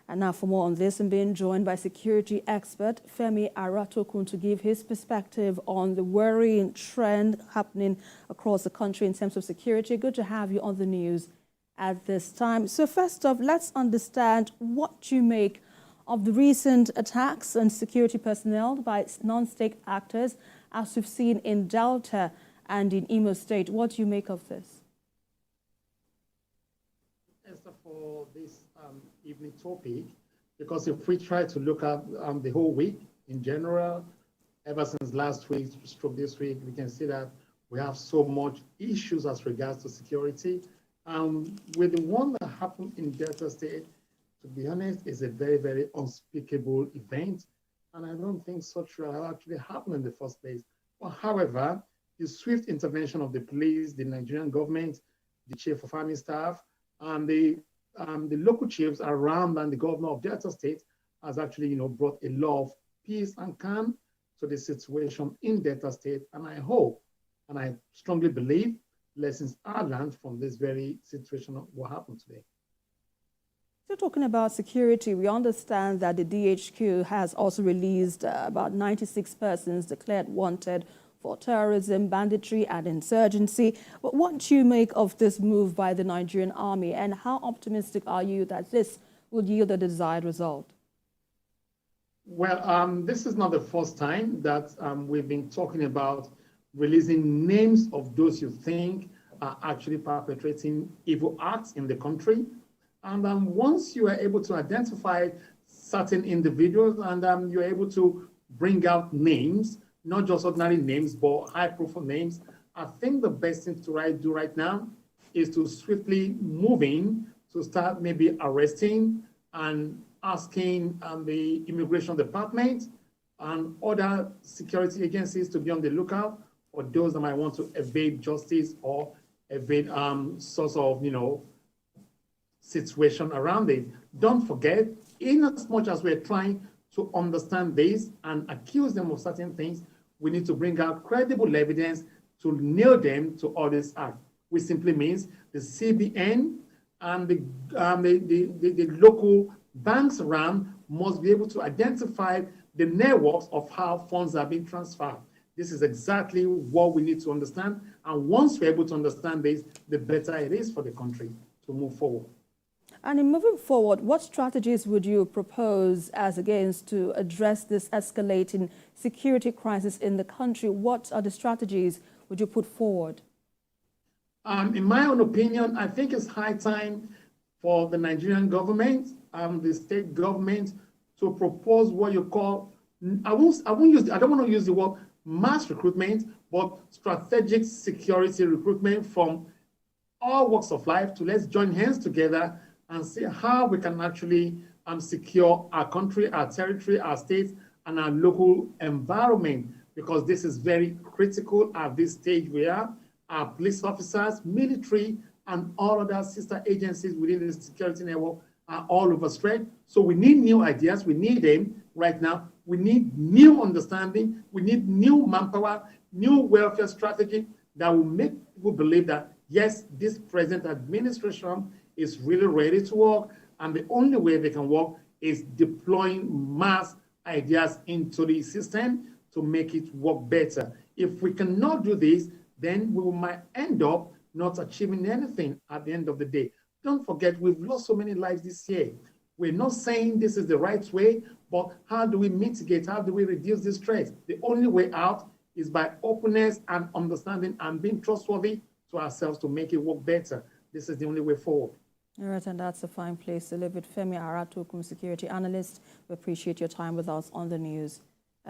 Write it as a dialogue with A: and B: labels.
A: And now for more on this, I'm being joined by security expert Femi Aratokun to give his perspective on the worrying trend happening across the country in terms of security. Good to have you on the news at this time. So first off, let's understand what you make of the recent attacks on security personnel by non-state actors, as we've seen in Delta and in Imo State. What do you make of this?
B: Esther, for this evening topic, because if we try to look at the whole week in general, ever since last week, stroke this week, we can see that we have so much issues as regards to security. With the one that happened in Delta State, to be honest, is a very, very unspeakable event. And I don't think such will actually happen in the first place. But however, the swift intervention of the police, the Nigerian government, the chief of army staff, and the local chiefs around and the governor of Delta State has actually, brought a lot of peace and calm to the situation in Delta State. And I hope, and I strongly believe, lessons are learned from this very situation of what happened today.
A: So talking about security, we understand that the DHQ has also released about 96 persons declared wanted for terrorism, banditry, and insurgency. But what do you make of this move by the Nigerian army, and how optimistic are you that this will yield the desired result?
B: Well, this is not the first time that we've been talking about releasing names of those you think are actually perpetrating evil acts in the country. And once you are able to identify certain individuals and you're able to bring out names, not just ordinary names, but high-profile names, I think the best thing to do right now is to swiftly move in to start maybe arresting and asking the immigration department and other security agencies to be on the lookout for those that might want to evade justice or evade sorts of, situation around it. Don't forget, in as much as we're trying to understand this and accuse them of certain things, we need to bring out credible evidence to nail them to all this act, which simply means the CBN and the local banks around must be able to identify the networks of how funds are being transferred. This is exactly what we need to understand. And once we're able to understand this, the better it is for the country to move forward.
A: And in moving forward, what strategies would you propose as against to address this escalating security crisis in the country? What are the strategies would you put forward?
B: In my own opinion, I think it's high time for the Nigerian government, the state government, to propose what you call, I don't want to use the word mass recruitment, but strategic security recruitment from all walks of life to let's join hands together and see how we can actually secure our country, our territory, our states, and our local environment, because this is very critical at this stage where our police officers, military, and all other sister agencies within the security network are all overstretched. So we need new ideas. We need them right now. We need new understanding. We need new manpower, new welfare strategy that will make people believe that, yes, this present administration is really ready to work, and the only way they can work is deploying mass ideas into the system to make it work better. If we cannot do this, then we might end up not achieving anything at the end of the day. Don't forget, we've lost so many lives this year. We're not saying this is the right way, but how do we mitigate? How do we reduce this threat? The only way out is by openness and understanding and being trustworthy to ourselves to make it work better. This is the only way forward.
A: All right, and that's a fine place to live with. Femi Aratokun, security analyst. We appreciate your time with us on the news.